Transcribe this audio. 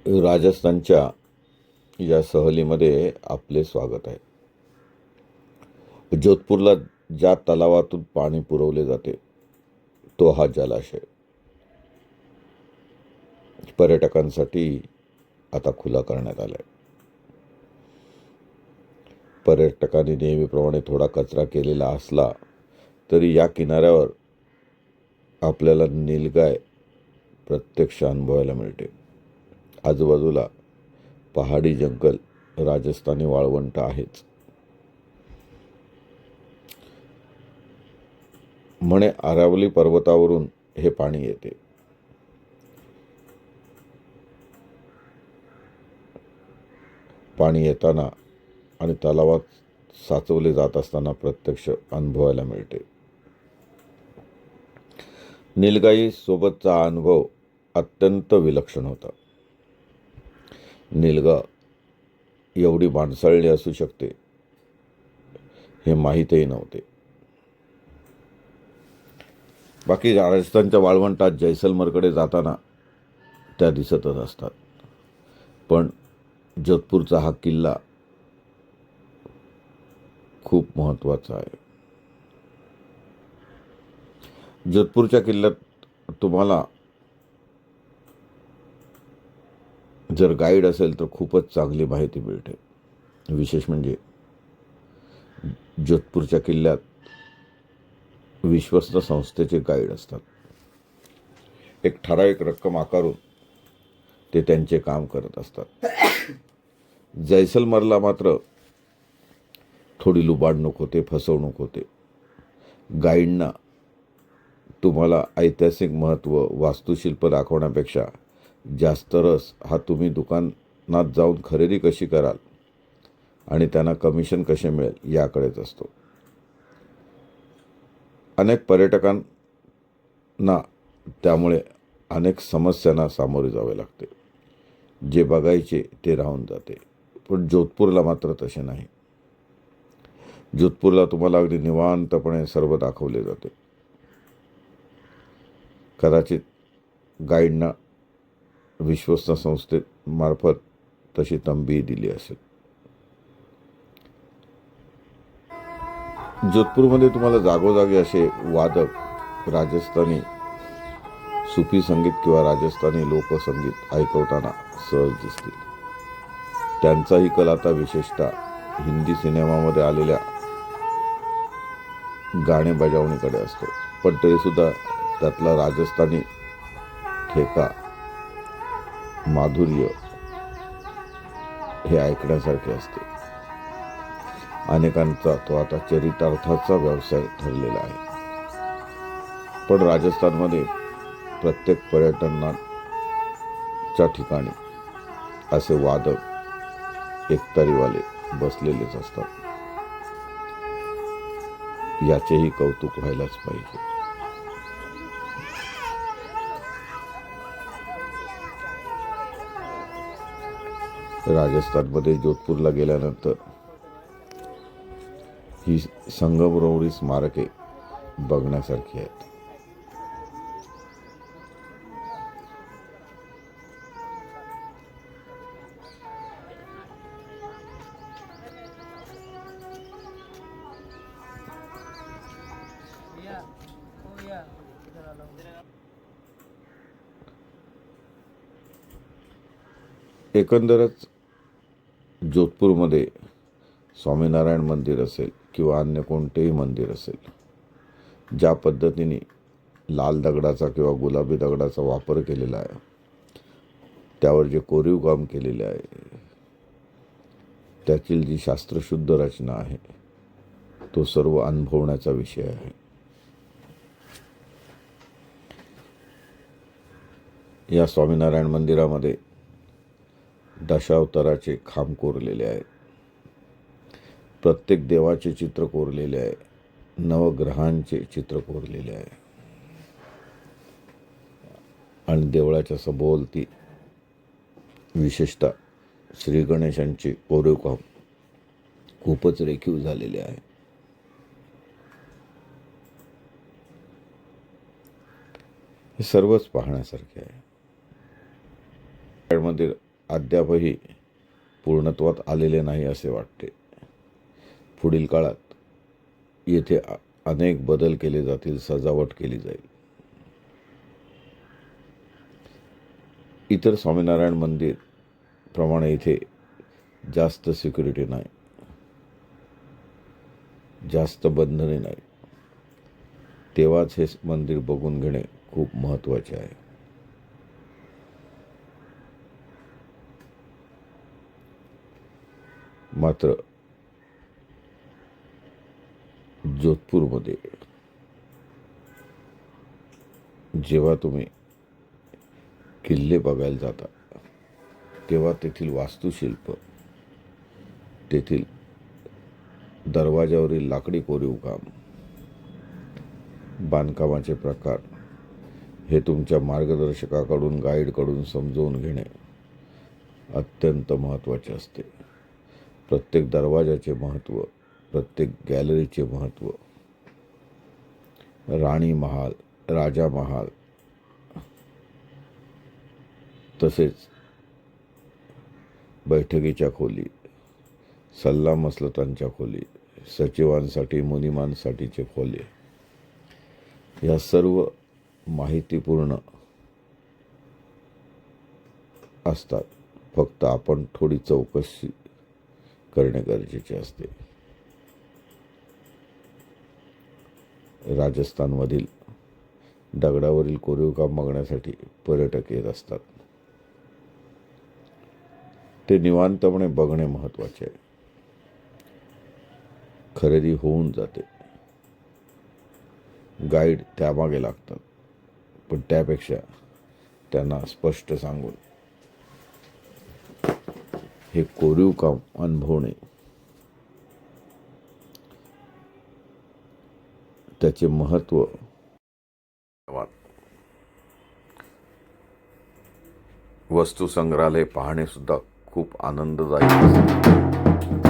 राजस्थानच्या या सहलीमध्ये आपले स्वागत आहे. जोधपूरला ज्या तलावातून पाणी पुरवले जाते तो हा जलाशय पर्यटकांसाठी आता खुला करण्यात आला आहे. पर्यटकांनी नेहमीप्रमाणे थोडा कचरा केलेला असला तरी या किनाऱ्यावर आपल्याला नीलगाय प्रत्यक्ष अनुभवायला मिळते. आजूबाजूला पहाडी जंगल, राजस्थानी वाळवंट आहेच. म्हणे अरावली पर्वतावरून हे पाणी येते. पाणी येताना आणि तलावात साचवले जात असताना प्रत्यक्ष अनुभवायला मिळते. नीलगाई सोबतचा अनुभव अत्यंत विलक्षण होता. नीलगा एवढी माणसाळणी असू शकते हे माहीतही नव्हते. बाकी राजस्थानच्या वाळवंटात जैसलमेरकडे जाताना त्या दिसतच असतात. पण जोधपूरचा हा किल्ला खूप महत्त्वाचा आहे. जोधपूरच्या किल्ल्यात तुम्हाला जर गाईड असेल तर खूपच चांगली माहिती मिळते. विशेष म्हणजे जोधपूरच्या किल्ल्यात विश्वस्त संस्थेचे गाईड असतात. एक ठराविक रक्कम आकारून ते त्यांचे काम करत असतात. जैसलमेरला मात्र थोडी लुबाडणूक होते, फसवणूक होते. गाईडना तुम्हाला ऐतिहासिक महत्त्व, वास्तुशिल्प दाखवण्यापेक्षा जास्त रस हा तुम्ही दुकानात जाऊन खरेदी कशी कराल आणि त्यांना कमिशन कसे मिळेल याकडेच असतो. अनेक पर्यटकांना त्यामुळे अनेक समस्यांना सामोरे जावे लागते. जे बघायचे ते राहून जाते. पण जोधपूरला मात्र तसे नाही. जोधपूरला तुम्हाला अगदी निवांतपणे सर्व दाखवले जाते. कदाचित गाईडना विश्वस्त संस्थेमार्फत तशी तंबी दिली असेल. जोधपूरमध्ये तुम्हाला जागोजागी असे वादक राजस्थानी सुफी संगीत किंवा राजस्थानी लोकसंगीत ऐकवताना सहज दिसतील. त्यांचाही कल आता विशेषतः हिंदी सिनेमामध्ये आलेल्या गाणे बजावणीकडे असतो. पण तरीसुद्धा त्यातला राजस्थानी ठेका, माधुर्य हे ऐकण्यासारखे असते. अनेकांचा तो आता चरितार्थाचा व्यवसाय ठरलेला आहे. पण राजस्थानमध्ये प्रत्येक पर्यटनाच्या ठिकाणी असे वादक, एकतारीवाले बसलेलेच असतात. याचेही कौतुक व्हायलाच पाहिजे. राजस्थानमध्ये जोधपूरला गेल्यानंतर ही संगमरवरी स्मारके बघण्यासारखी आहेत. एकंदरच जोधपूरमध्ये स्वामीनारायण मंदिर असेल किंवा अन्य कोणतेही मंदिर असेल, ज्या पद्धतीने लाल दगडाचा किंवा गुलाबी दगडाचा वापर केलेला आहे, त्यावर जे कोरीव काम केलेले आहे, त्यातील जी शास्त्रशुद्ध रचना आहे, तो सर्व अनुभवण्याचा विषय आहे. या स्वामीनारायण मंदिरामध्ये दशावताराचे खांब कोरलेले आहेत. प्रत्येक देवाचे चित्र कोरलेले आहे. नवग्रहांचे चित्र कोरलेले आहे. आणि देवळाच्या सभोवती विशेषतः श्री गणेशांचे कोरीव काम खूपच रेखीव झालेले आहे. हे सर्वच पाहण्यासारखे आहे. मंदिर अद्यापही पूर्णत्वात आलेले नाही असे वाटते. पुढील काळात येथे अनेक बदल केले जातील, सजावट केली जाईल. इतर स्वामीनारायण मंदिर प्रमाणे इथे जास्त सिक्युरिटी नाही, जास्त बंधने नाही. तेव्हाच हे मंदिर बघून घेणे खूप महत्त्वाचे आहे. मात्र जोधपूरमध्ये जेव्हा तुम्ही किल्ले बघायला जाता तेव्हा तेथील वास्तुशिल्प, तेथील दरवाजावरील लाकडी कोरीव काम, बांधकामाचे प्रकार हे तुमच्या मार्गदर्शकाकडून, गाईडकडून समजवून घेणे अत्यंत महत्त्वाचे असते. प्रत्येक दरवाजाचे महत्त्व, प्रत्येक गॅलरीचे महत्त्व, राणी महाल, राजा महाल, तसेच बैठकीच्या खोली, सल्लामसलतांच्या खोली, सचिवांसाठी, मुनिमांसाठीचे खोली, या सर्व माहितीपूर्ण असतात. फक्त आपण थोडी चौकशी करणे गरजेचे असते. राजस्थानमधील दगडावरील कोरीव काम बघण्यासाठी पर्यटक येत असतात. ते निवांतपणे बघणे महत्त्वाचे आहे. खरेदी होऊन जाते, गाईड त्यामागे लागतात, पण त्यापेक्षा त्यांना स्पष्ट सांगून हे कोरीव काम अनुभवणे, त्याचे महत्त्व वस्तू संग्रहालय पाहणे सुद्धा खूप आनंददायी असते.